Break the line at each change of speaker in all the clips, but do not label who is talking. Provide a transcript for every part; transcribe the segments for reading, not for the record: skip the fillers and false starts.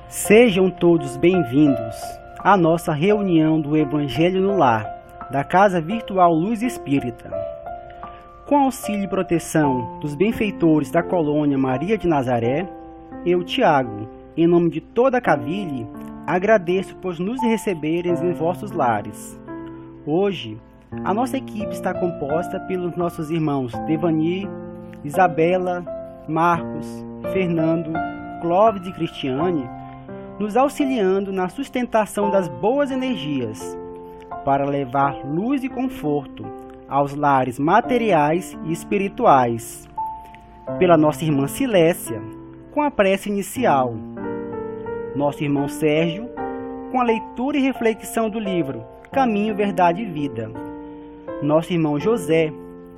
Sejam todos bem-vindos à nossa reunião do Evangelho no Lar, da Casa Virtual Luz Espírita. Com auxílio e proteção dos benfeitores da colônia Maria de Nazaré, eu, Tiago, em nome de toda a Cavile, agradeço por nos receberem em vossos lares. Hoje, a nossa equipe está composta pelos nossos irmãos Devani, Isabela, Marcos, Fernando, Clóvis e Cristiane, nos auxiliando na sustentação das boas energias, para levar luz e conforto aos lares materiais e espirituais. Pela nossa irmã Silécia, com a prece inicial. Nosso irmão Sérgio, com a leitura e reflexão do livro Caminho, Verdade e Vida. Nosso irmão José,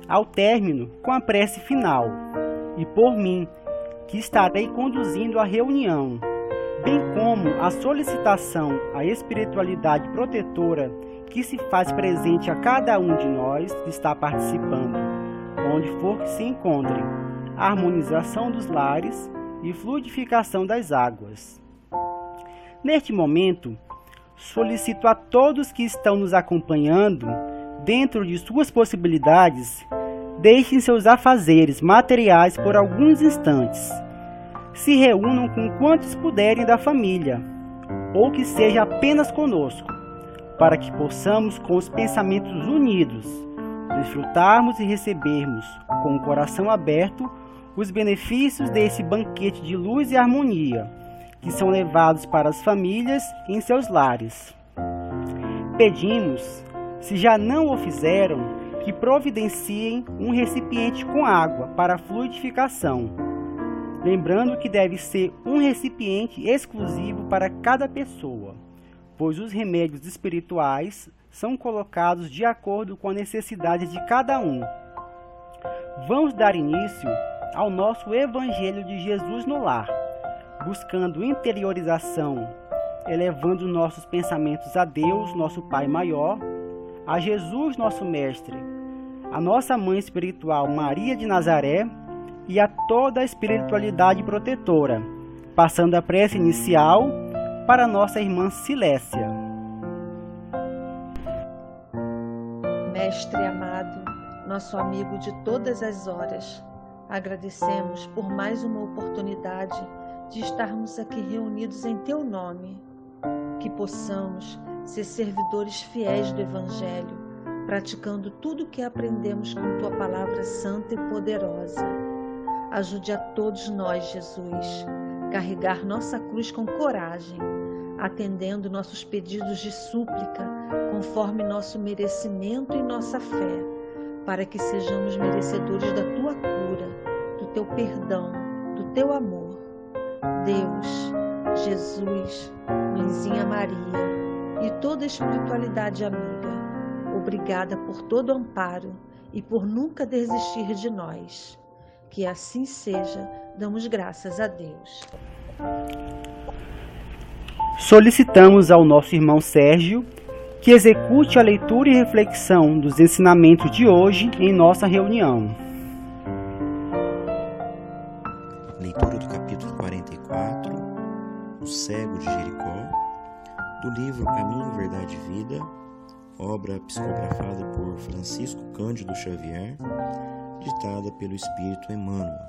ao término, com a prece final. E por mim, que estarei conduzindo a reunião, bem como a solicitação à espiritualidade protetora que se faz presente a cada um de nós que está participando, onde for que se encontre, a harmonização dos lares e fluidificação das águas. Neste momento, solicito a todos que estão nos acompanhando, dentro de suas possibilidades, deixem seus afazeres materiais por alguns instantes. Se reúnam com quantos puderem da família, ou que seja apenas conosco, para que possamos, com os pensamentos unidos, desfrutarmos e recebermos, com o coração aberto, os benefícios desse banquete de luz e harmonia, que são levados para as famílias em seus lares. Pedimos, se já não o fizeram, que providenciem um recipiente com água para a fluidificação, lembrando que deve ser um recipiente exclusivo para cada pessoa, pois os remédios espirituais são colocados de acordo com a necessidade de cada um. Vamos dar início ao nosso Evangelho de Jesus no Lar, buscando interiorização, elevando nossos pensamentos a Deus, nosso Pai maior, a Jesus, nosso Mestre, a nossa Mãe espiritual Maria de Nazaré e a toda a espiritualidade protetora, passando a prece inicial para nossa irmã Silécia.
Mestre amado, nosso amigo de todas as horas, agradecemos por mais uma oportunidade de estarmos aqui reunidos em Teu nome, que possamos ser servidores fiéis do Evangelho, praticando tudo o que aprendemos com Tua Palavra Santa e Poderosa. Ajude a todos nós, Jesus, carregar nossa cruz com coragem, atendendo nossos pedidos de súplica, conforme nosso merecimento e nossa fé, para que sejamos merecedores da Tua cura, do Teu perdão, do Teu amor. Deus, Jesus, Mãezinha Maria e toda a espiritualidade amiga, obrigada por todo o amparo e por nunca desistir de nós. Que assim seja, damos graças a Deus.
Solicitamos ao nosso irmão Sérgio que execute a leitura e reflexão dos ensinamentos de hoje em nossa reunião.
Leitura do capítulo 44, O Cego de Jericó, do livro Caminho, Verdade e Vida, obra psicografada por Francisco Cândido Xavier, ditada pelo Espírito Emmanuel.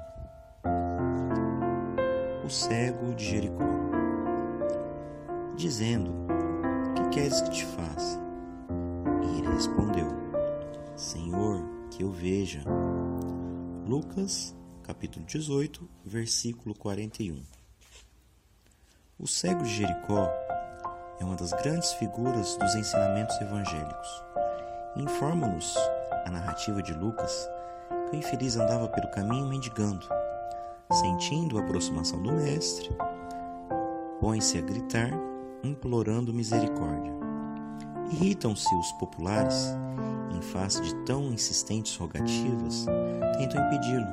O cego de Jericó, dizendo: que queres que te faça? E ele respondeu: Senhor, que eu veja. Lucas, capítulo 18, versículo 41. O cego de Jericó é uma das grandes figuras dos ensinamentos evangélicos. Informa-nos a narrativa de Lucas que o infeliz andava pelo caminho mendigando. Sentindo a aproximação do mestre, põe-se a gritar, implorando misericórdia. Irritam-se os populares, em face de tão insistentes rogativas, tentam impedi-lo,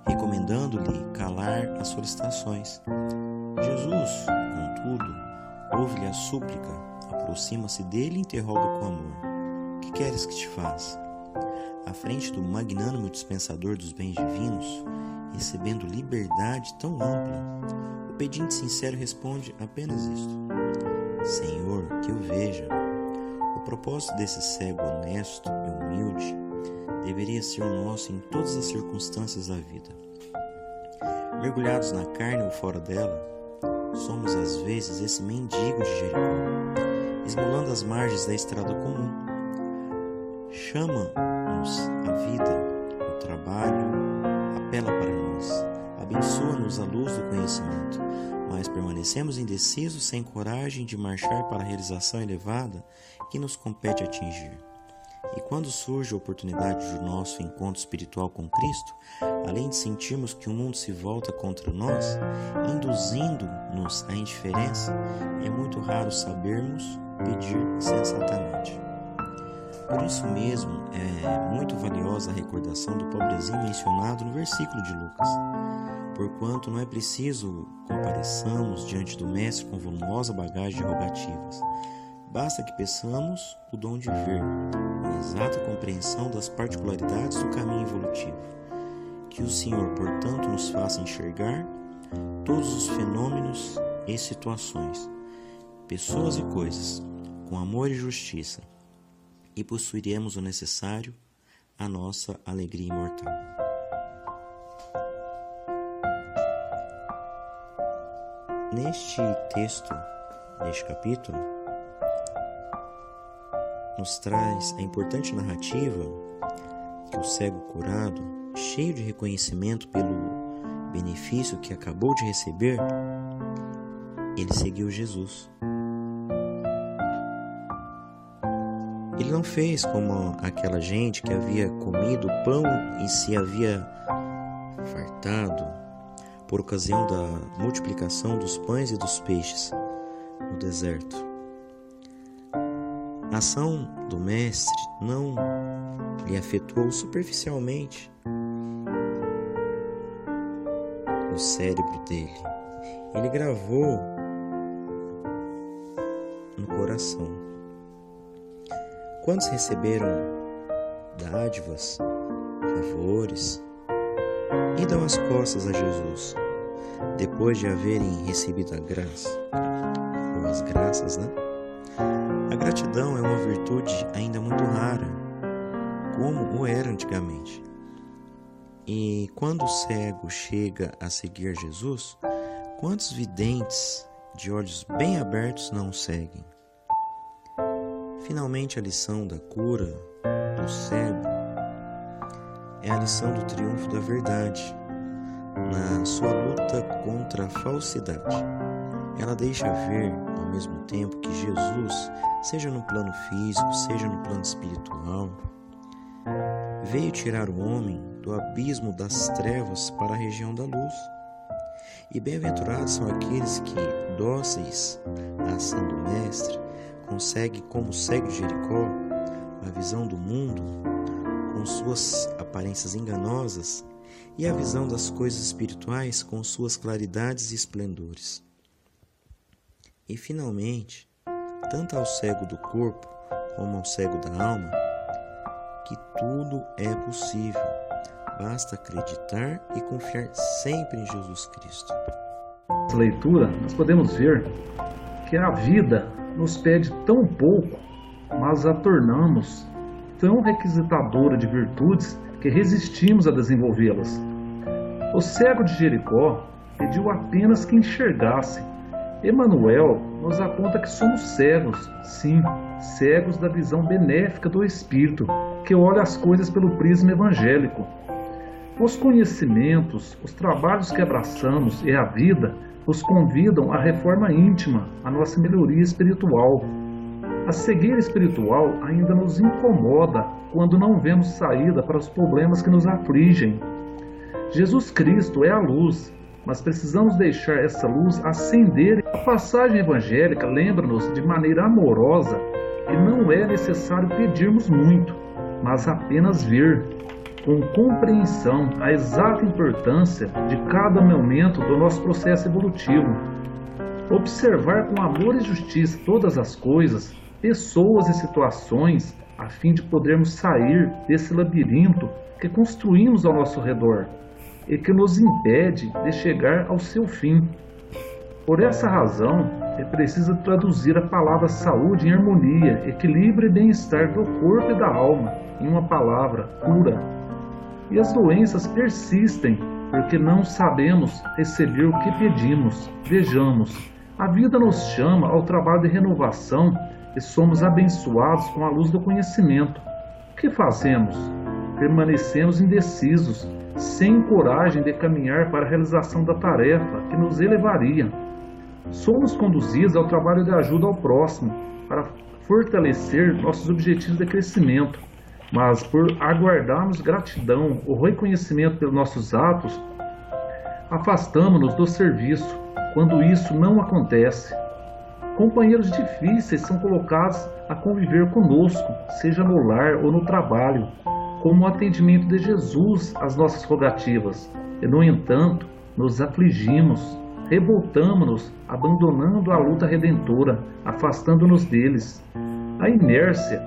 recomendando-lhe calar as solicitações. Jesus, contudo, ouve-lhe a súplica, aproxima-se dele e interroga com amor: que queres que te faça? à frente do magnânimo dispensador dos bens divinos, recebendo liberdade tão ampla, o pedinte sincero responde apenas isto: Senhor, que eu veja. O propósito desse cego honesto e humilde deveria ser o nosso em todas as circunstâncias da vida. Mergulhados na carne ou fora dela, somos às vezes esse mendigo de Jericó, esmolando as margens da estrada comum. Chama-nos a vida, o trabalho, apela para nós, abençoa-nos a luz do conhecimento, mas permanecemos indecisos, sem coragem de marchar para a realização elevada que nos compete atingir. E quando surge a oportunidade do nosso encontro espiritual com Cristo, além de sentirmos que o mundo se volta contra nós, induzindo-nos à indiferença, é muito raro sabermos pedir sensatamente. Por isso mesmo, é muito valiosa a recordação do pobrezinho mencionado no versículo de Lucas. Porquanto não é preciso compareçamos diante do Mestre com volumosa bagagem de rogativas. Basta que peçamos o dom de ver, a exata compreensão das particularidades do caminho evolutivo. Que o Senhor, portanto, nos faça enxergar todos os fenômenos e situações, pessoas e coisas, com amor e justiça, e possuiremos o necessário à nossa alegria imortal. Neste texto, neste capítulo, nos traz a importante narrativa que o cego curado, cheio de reconhecimento pelo benefício que acabou de receber, ele seguiu Jesus. Ele não fez como aquela gente que havia comido pão e se havia fartado por ocasião da multiplicação dos pães e dos peixes no deserto. A ação do Mestre não lhe afetou superficialmente o cérebro dele. Ele gravou no coração. Quantos receberam dádivas, favores, e dão as costas a Jesus, depois de haverem recebido a graça, ou as graças, né? A gratidão é uma virtude ainda muito rara, como o era antigamente. E quando o cego chega a seguir Jesus, quantos videntes de olhos bem abertos não o seguem? Finalmente, a lição da cura do cego é a lição do triunfo da verdade na sua luta contra a falsidade. Ela deixa ver, ao mesmo tempo, que Jesus, seja no plano físico, seja no plano espiritual, veio tirar o homem do abismo das trevas para a região da luz. E bem-aventurados são aqueles que, dóceis à ação do Mestre, conseguem, como o cego de Jericó, a visão do mundo com suas aparências enganosas e a visão das coisas espirituais com suas claridades e esplendores. E, finalmente, tanto ao cego do corpo como ao cego da alma, que tudo é possível. Basta acreditar e confiar sempre em Jesus Cristo.
Nessa leitura, nós podemos ver que a vida nos pede tão pouco, mas a tornamos tão requisitadora de virtudes que resistimos a desenvolvê-las. O cego de Jericó pediu apenas que enxergasse. Emmanuel nos aponta que somos cegos, sim, cegos da visão benéfica do Espírito, que olha as coisas pelo prisma evangélico. Os conhecimentos, os trabalhos que abraçamos e a vida nos convidam à reforma íntima, à nossa melhoria espiritual. A cegueira espiritual ainda nos incomoda quando não vemos saída para os problemas que nos afligem. Jesus Cristo é a luz, mas precisamos deixar essa luz acender. A passagem evangélica lembra-nos de maneira amorosa que não é necessário pedirmos muito, mas apenas ver, com compreensão, a exata importância de cada momento do nosso processo evolutivo. Observar com amor e justiça todas as coisas, pessoas e situações a fim de podermos sair desse labirinto que construímos ao nosso redor e que nos impede de chegar ao seu fim. Por essa razão, é preciso traduzir a palavra saúde em harmonia, equilíbrio e bem-estar do corpo e da alma em uma palavra, cura. E as doenças persistem porque não sabemos receber o que pedimos. Vejamos, a vida nos chama ao trabalho de renovação e somos abençoados com a luz do conhecimento. O que fazemos? Permanecemos indecisos, sem coragem de caminhar para a realização da tarefa que nos elevaria. Somos conduzidos ao trabalho de ajuda ao próximo para fortalecer nossos objetivos de crescimento, mas por aguardarmos gratidão ou reconhecimento pelos nossos atos, afastamo-nos do serviço quando isso não acontece. Companheiros difíceis são colocados a conviver conosco, seja no lar ou no trabalho, como o atendimento de Jesus às nossas rogativas. E, no entanto, nos afligimos, revoltamo-nos, abandonando a luta redentora, afastando-nos deles. A inércia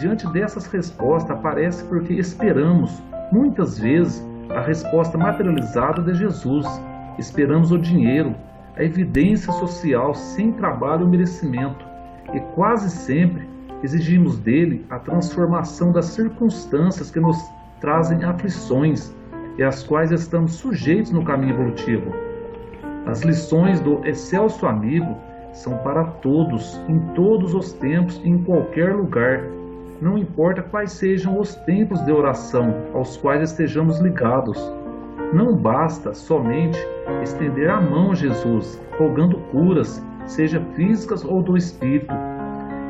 diante dessas respostas aparece porque esperamos, muitas vezes, a resposta materializada de Jesus. Esperamos o dinheiro, a evidência social sem trabalho ou merecimento, e quase sempre exigimos dele a transformação das circunstâncias que nos trazem aflições e às quais estamos sujeitos no caminho evolutivo. As lições do excelso amigo são para todos, em todos os tempos e em qualquer lugar. Não importa quais sejam os tempos de oração aos quais estejamos ligados. Não basta somente estender a mão a Jesus, rogando curas, seja físicas ou do espírito.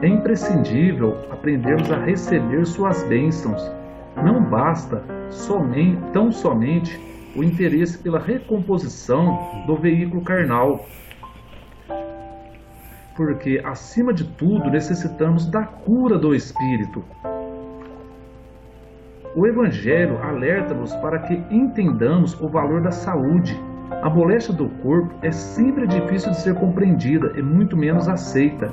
É imprescindível aprendermos a receber suas bênçãos. Não basta tão somente o interesse pela recomposição do veículo carnal, porque, acima de tudo, necessitamos da cura do espírito. O Evangelho alerta-nos para que entendamos o valor da saúde. A moléstia do corpo é sempre difícil de ser compreendida e muito menos aceita,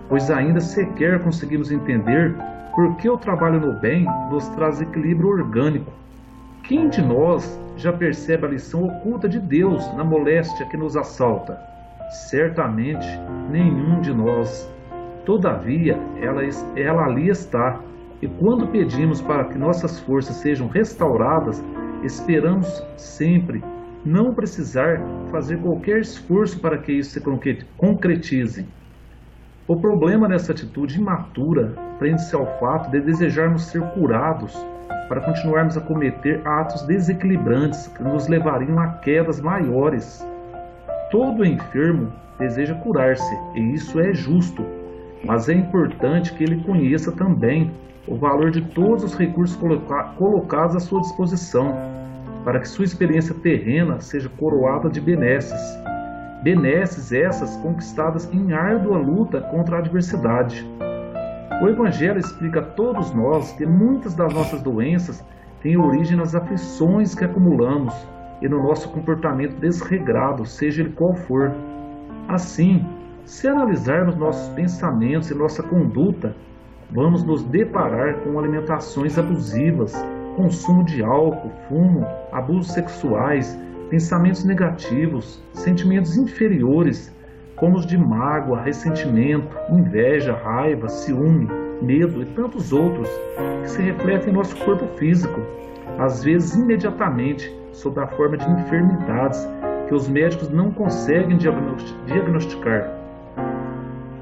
pois ainda sequer conseguimos entender por que o trabalho no bem nos traz equilíbrio orgânico. Quem de nós já percebe a lição oculta de Deus na moléstia que nos assalta? Certamente nenhum de nós. Todavia, ela ali está. E quando pedimos para que nossas forças sejam restauradas, esperamos sempre não precisar fazer qualquer esforço para que isso se concretize. O problema nessa atitude imatura prende-se ao fato de desejarmos ser curados para continuarmos a cometer atos desequilibrantes que nos levariam a quedas maiores. Todo enfermo deseja curar-se, e isso é justo, mas é importante que ele conheça também o valor de todos os recursos colocados à sua disposição, para que sua experiência terrena seja coroada de benesses. Benesses essas conquistadas em árdua luta contra a adversidade. O Evangelho explica a todos nós que muitas das nossas doenças têm origem nas aflições que acumulamos e no nosso comportamento desregrado, seja ele qual for. Assim, se analisarmos nossos pensamentos e nossa conduta, vamos nos deparar com alimentações abusivas, consumo de álcool, fumo, abusos sexuais, pensamentos negativos, sentimentos inferiores, como os de mágoa, ressentimento, inveja, raiva, ciúme, medo e tantos outros, que se refletem em nosso corpo físico, às vezes imediatamente, sob a forma de enfermidades que os médicos não conseguem diagnosticar.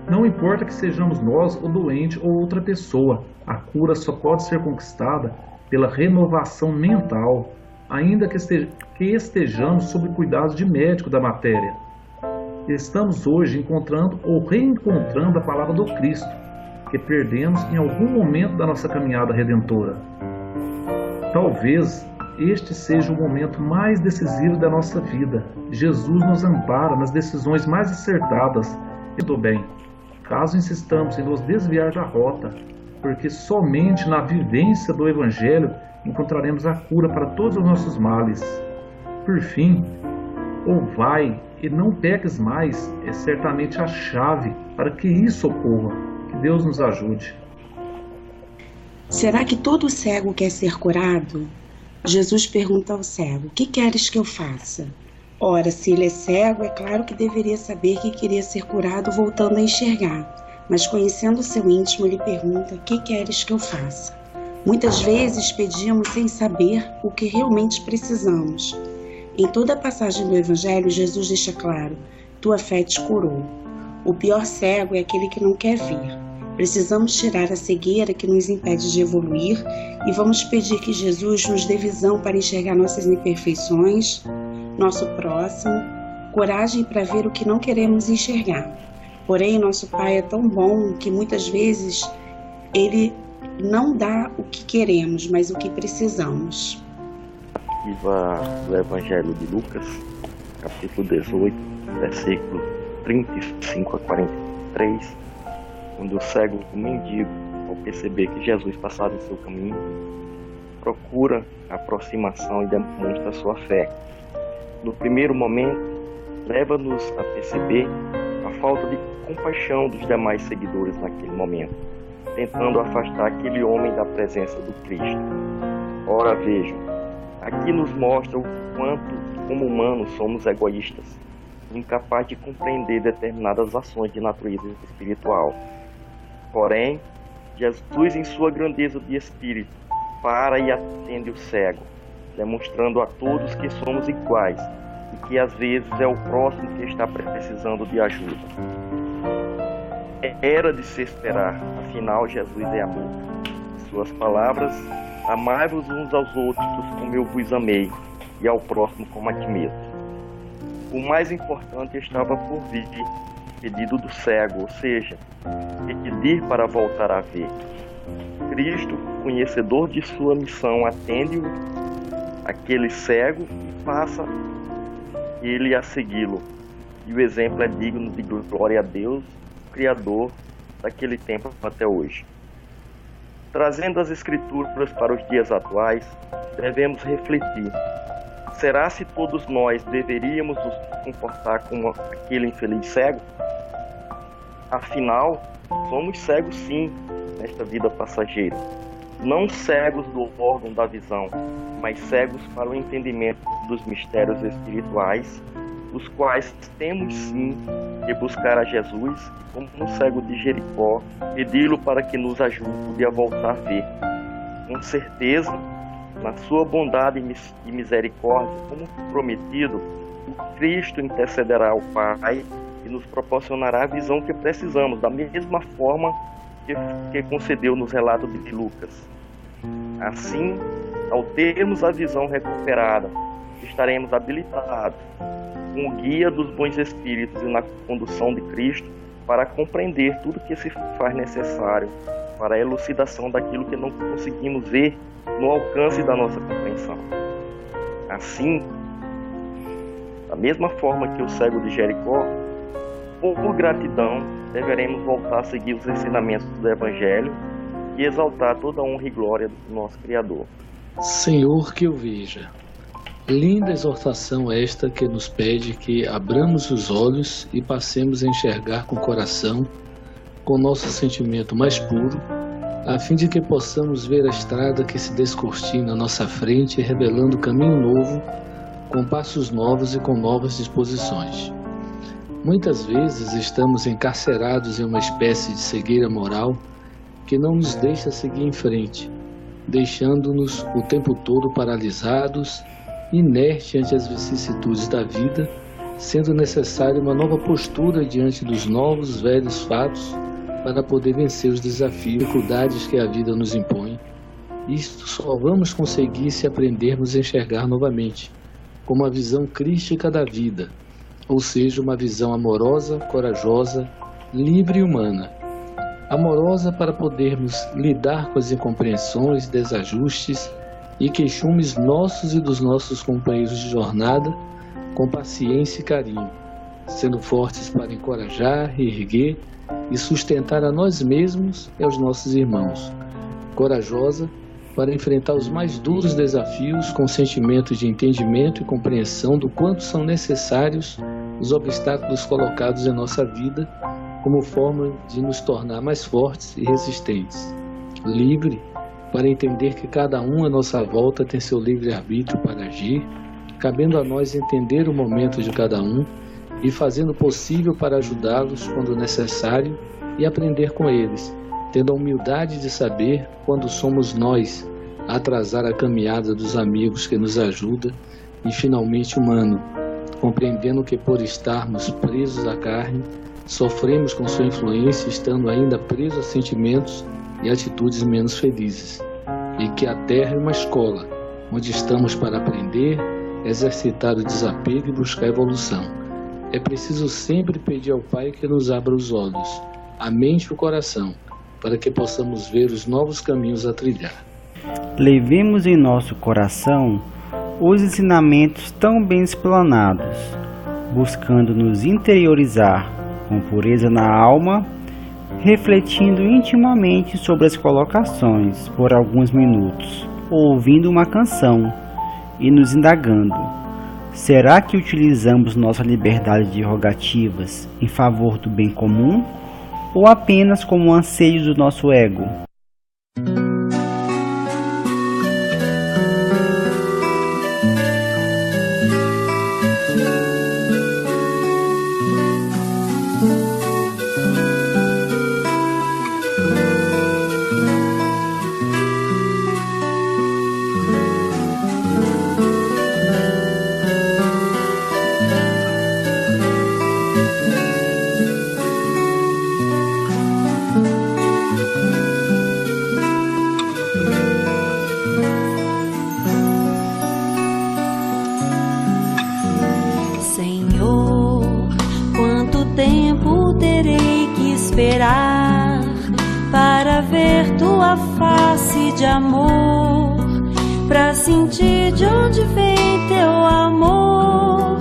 Não importa que sejamos nós o doente ou outra pessoa, a cura só pode ser conquistada pela renovação mental, ainda que estejamos sob cuidado de médico da matéria. Estamos hoje encontrando ou reencontrando a palavra do Cristo, que perdemos em algum momento da nossa caminhada redentora. Talvez este seja o momento mais decisivo da nossa vida. Jesus nos ampara nas decisões mais acertadas e do bem, caso insistamos em nos desviar da rota, porque somente na vivência do Evangelho encontraremos a cura para todos os nossos males. Por fim, o vai e não peques mais é certamente a chave para que isso ocorra. Que Deus nos ajude.
Será que todo cego quer ser curado? Jesus pergunta ao cego: o que queres que eu faça? Ora, se ele é cego, é claro que deveria saber que queria ser curado voltando a enxergar. Mas conhecendo o seu íntimo, ele pergunta: o que queres que eu faça? Muitas vezes pedimos sem saber o que realmente precisamos. Em toda a passagem do Evangelho, Jesus deixa claro: tua fé te curou. O pior cego é aquele que não quer ver. Precisamos tirar a cegueira que nos impede de evoluir e vamos pedir que Jesus nos dê visão para enxergar nossas imperfeições, nosso próximo, coragem para ver o que não queremos enxergar. Porém, nosso Pai é tão bom que muitas vezes Ele não dá o que queremos, mas o que precisamos.
Do Evangelho de Lucas, capítulo 18, versículos 35 a 43, quando o cego mendigo, ao perceber que Jesus passava em seu caminho, procura a aproximação e demonstra sua fé. No primeiro momento, leva-nos a perceber a falta de compaixão dos demais seguidores naquele momento, tentando afastar aquele homem da presença do Cristo. Ora, vejam, aqui nos mostra o quanto, como humanos, somos egoístas, incapazes de compreender determinadas ações de natureza espiritual. Porém, Jesus, em sua grandeza de espírito, para e atende o cego, demonstrando a todos que somos iguais e que às vezes é o próximo que está precisando de ajuda. Era de se esperar, afinal Jesus é amor. Suas palavras: amai-vos uns aos outros como eu vos amei, e ao próximo como a ti mesmo. O mais importante estava por vir, pedido do cego, ou seja, pedir para voltar a ver. Cristo, conhecedor de sua missão, atende-o, aquele cego, e passa ele a segui-lo. E o exemplo é digno de glória a Deus, Criador daquele tempo até hoje. Trazendo as Escrituras para os dias atuais, devemos refletir: será se todos nós deveríamos nos comportar como aquele infeliz cego? Afinal, somos cegos sim, nesta vida passageira. Não cegos do órgão da visão, mas cegos para o entendimento dos mistérios espirituais, os quais temos sim que buscar a Jesus, como no cego de Jericó, pedi-lo para que nos ajude a voltar a ver. Com certeza, na sua bondade e misericórdia, como prometido, o Cristo intercederá ao Pai e nos proporcionará a visão que precisamos, da mesma forma que concedeu nos relatos de Lucas. Assim, ao termos a visão recuperada, estaremos habilitados, com o guia dos bons espíritos e na condução de Cristo, para compreender tudo que se faz necessário para a elucidação daquilo que não conseguimos ver no alcance da nossa compreensão. Assim, da mesma forma que o cego de Jericó, por gratidão, deveremos voltar a seguir os ensinamentos do Evangelho e exaltar toda a honra e glória do nosso Criador.
Senhor, que eu veja. Linda exortação esta que nos pede que abramos os olhos e passemos a enxergar com o coração, com nosso sentimento mais puro, a fim de que possamos ver a estrada que se descortina à nossa frente, revelando caminho novo, com passos novos e com novas disposições. Muitas vezes estamos encarcerados em uma espécie de cegueira moral que não nos deixa seguir em frente, deixando-nos o tempo todo paralisados, inerte ante as vicissitudes da vida, sendo necessária uma nova postura diante dos novos, velhos fatos para poder vencer os desafios e dificuldades que a vida nos impõe. Isto só vamos conseguir se aprendermos a enxergar novamente, com uma visão crística da vida, ou seja, uma visão amorosa, corajosa, livre e humana. Amorosa para podermos lidar com as incompreensões, desajustes e queixumes nossos e dos nossos companheiros de jornada com paciência e carinho, sendo fortes para encorajar, erguer e sustentar a nós mesmos e aos nossos irmãos. Corajosa para enfrentar os mais duros desafios com sentimentos de entendimento e compreensão do quanto são necessários os obstáculos colocados em nossa vida como forma de nos tornar mais fortes e resistentes. Livre para entender que cada um à nossa volta tem seu livre-arbítrio para agir, cabendo a nós entender o momento de cada um e fazendo o possível para ajudá-los quando necessário e aprender com eles, tendo a humildade de saber quando somos nós a atrasar a caminhada dos amigos que nos ajudam e finalmente humano, compreendendo que por estarmos presos à carne, sofremos com sua influência estando ainda presos a sentimentos e atitudes menos felizes, e que a Terra é uma escola, onde estamos para aprender, exercitar o desapego e buscar a evolução. É preciso sempre pedir ao Pai que nos abra os olhos, a mente e o coração, para que possamos ver os novos caminhos a trilhar.
Levemos em nosso coração os ensinamentos tão bem explanados, buscando nos interiorizar com pureza na alma, refletindo intimamente sobre as colocações por alguns minutos, ouvindo uma canção e nos indagando: será que utilizamos nossa liberdade de rogativas em favor do bem comum ou apenas como anseios do nosso ego?
Para ver tua face de amor, para sentir de onde vem teu amor,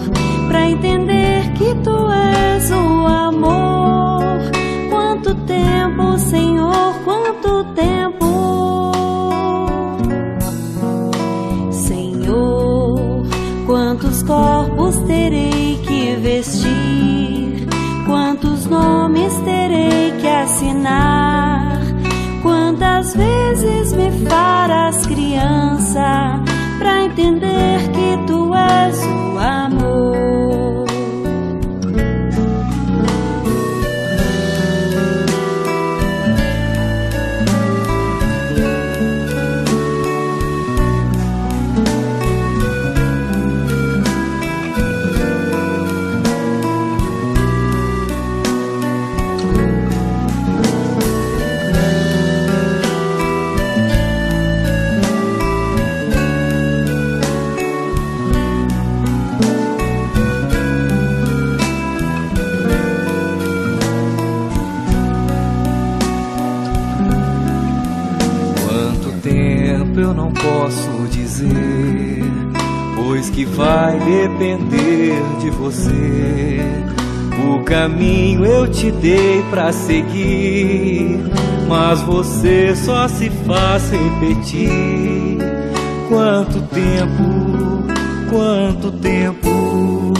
para entender que tu és o amor. Quanto tempo, Senhor, quanto tempo, Senhor, quantos corpos terei que vestir, quantos nomes terei que assinar, quantas vezes me farás criança, pra entender que tu és o amor.
Eu não posso dizer, pois que vai depender de você. O caminho eu te dei pra seguir, mas você só se faz repetir. Quanto tempo,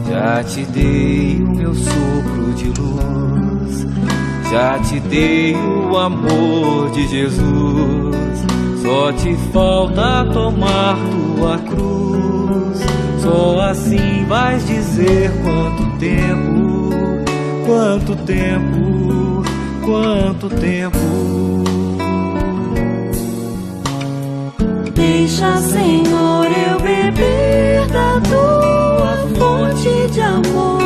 já te dei o meu sopro de luz, já te dei o amor de Jesus, só te falta tomar tua cruz. Só assim vais dizer quanto tempo, quanto tempo, quanto tempo.
Deixa, Senhor, eu beber da tua fonte de amor,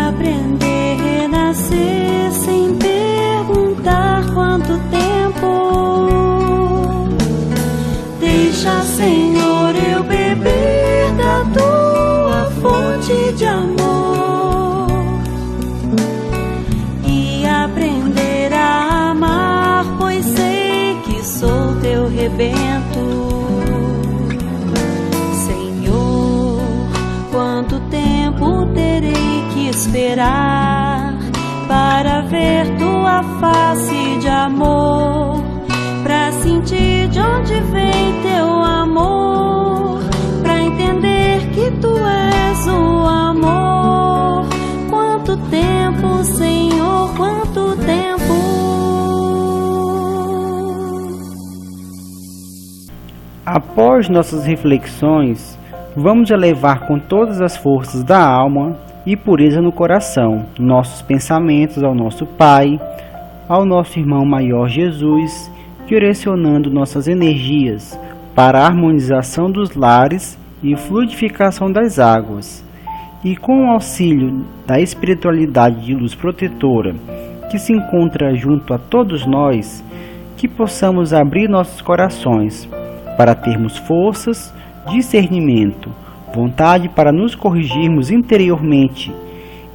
aprender a renascer sem perguntar quanto tempo. Deixa, Senhor, eu beber da tua fonte de amor e aprender a amar, pois sei que sou teu rebento. Senhor, quanto tempo terei que esperar para ver tua face de amor, pra sentir de onde vem teu amor, pra entender que tu és o amor. Quanto tempo, Senhor, quanto
Após nossas reflexões, vamos elevar com todas as forças da alma e pureza no coração nossos pensamentos ao nosso Pai, ao nosso irmão maior Jesus, direcionando nossas energias para a harmonização dos lares e fluidificação das águas, e com o auxílio da espiritualidade de luz protetora que se encontra junto a todos nós, que possamos abrir nossos corações para termos forças, discernimento, vontade para nos corrigirmos interiormente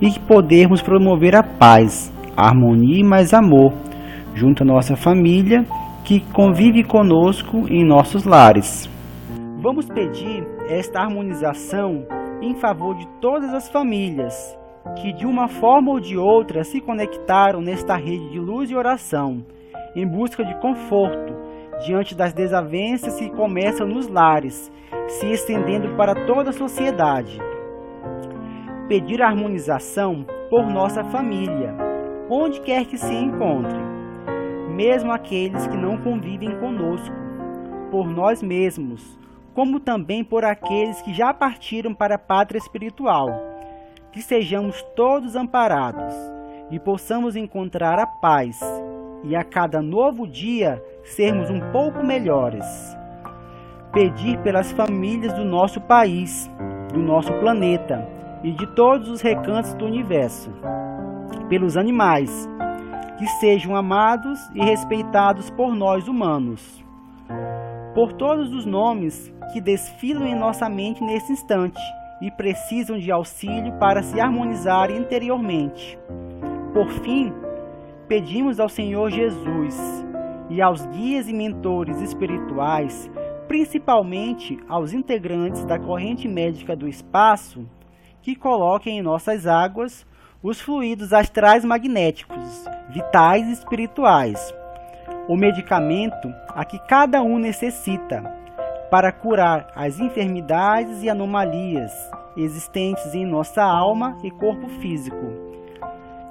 e que podermos promover a paz, a harmonia e mais amor junto à nossa família que convive conosco em nossos lares. Vamos pedir esta harmonização em favor de todas as famílias que de uma forma ou de outra se conectaram nesta rede de luz e oração em busca de conforto diante das desavenças que começam nos lares, se estendendo para toda a sociedade. Pedir a harmonização por nossa família, onde quer que se encontre, mesmo aqueles que não convivem conosco, por nós mesmos, como também por aqueles que já partiram para a pátria espiritual, que sejamos todos amparados e possamos encontrar a paz e a cada novo dia sermos um pouco melhores. Pedir pelas famílias do nosso país, do nosso planeta e de todos os recantos do universo, pelos animais, que sejam amados e respeitados por nós humanos, por todos os nomes que desfilam em nossa mente nesse instante e precisam de auxílio para se harmonizar interiormente. Por fim, pedimos ao Senhor Jesus e aos guias e mentores espirituais, principalmente aos integrantes da corrente médica do espaço, que coloquem em nossas águas os fluidos astrais magnéticos, vitais e espirituais, o medicamento a que cada um necessita para curar as enfermidades e anomalias existentes em nossa alma e corpo físico.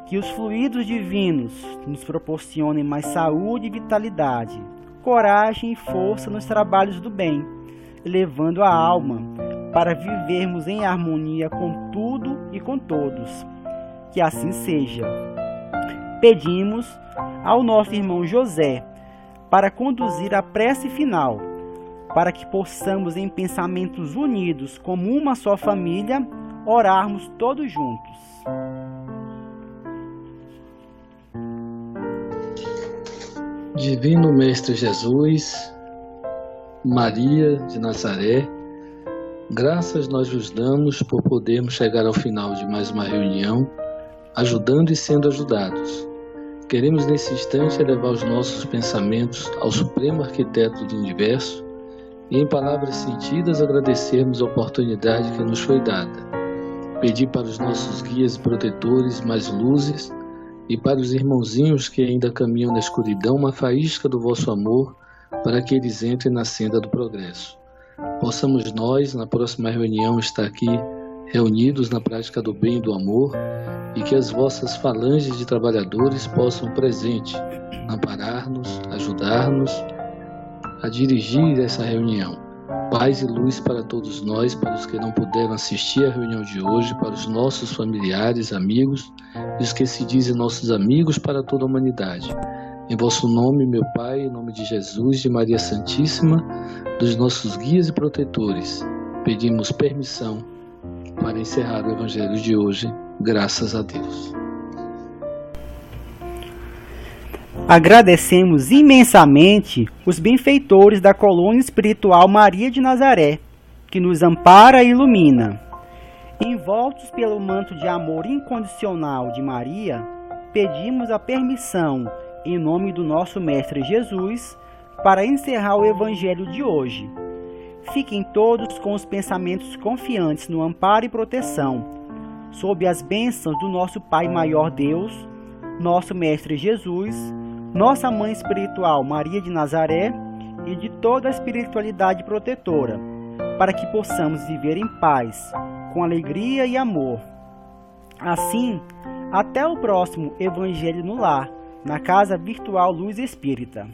Que os fluidos divinos nos proporcionem mais saúde e vitalidade, coragem e força nos trabalhos do bem, elevando a alma para vivermos em harmonia com tudo e com todos. Que assim seja. Pedimos ao nosso irmão José para conduzir a prece final, para que possamos, em pensamentos unidos como uma só família, orarmos todos juntos.
Divino Mestre Jesus, Maria de Nazaré, graças nós vos damos por podermos chegar ao final de mais uma reunião, ajudando e sendo ajudados. Queremos nesse instante elevar os nossos pensamentos ao Supremo Arquiteto do Universo e, em palavras sentidas, agradecermos a oportunidade que nos foi dada. Pedir para os nossos guias e protetores mais luzes e para os irmãozinhos que ainda caminham na escuridão uma faísca do vosso amor para que eles entrem na senda do progresso. Possamos nós, na próxima reunião, estar aqui reunidos na prática do bem e do amor, e que as vossas falanges de trabalhadores possam presente, amparar-nos, ajudar-nos a dirigir essa reunião. Paz e luz para todos nós, para os que não puderam assistir à reunião de hoje, para os nossos familiares, amigos, e os que se dizem nossos amigos, para toda a humanidade. Em vosso nome, meu Pai, em nome de Jesus, de Maria Santíssima, dos nossos guias e protetores, pedimos permissão para encerrar o Evangelho de hoje, graças a Deus.
Agradecemos imensamente os benfeitores da colônia espiritual Maria de Nazaré, que nos ampara e ilumina. Envoltos pelo manto de amor incondicional de Maria, pedimos a permissão, em nome do nosso Mestre Jesus, para encerrar o Evangelho de hoje. Fiquem todos com os pensamentos confiantes no amparo e proteção, sob as bênçãos do nosso Pai Maior Deus, nosso Mestre Jesus, nossa Mãe Espiritual Maria de Nazaré e de toda a espiritualidade protetora, para que possamos viver em paz, com alegria e amor. Assim, até o próximo Evangelho no Lar, na Casa Virtual Luz Espírita.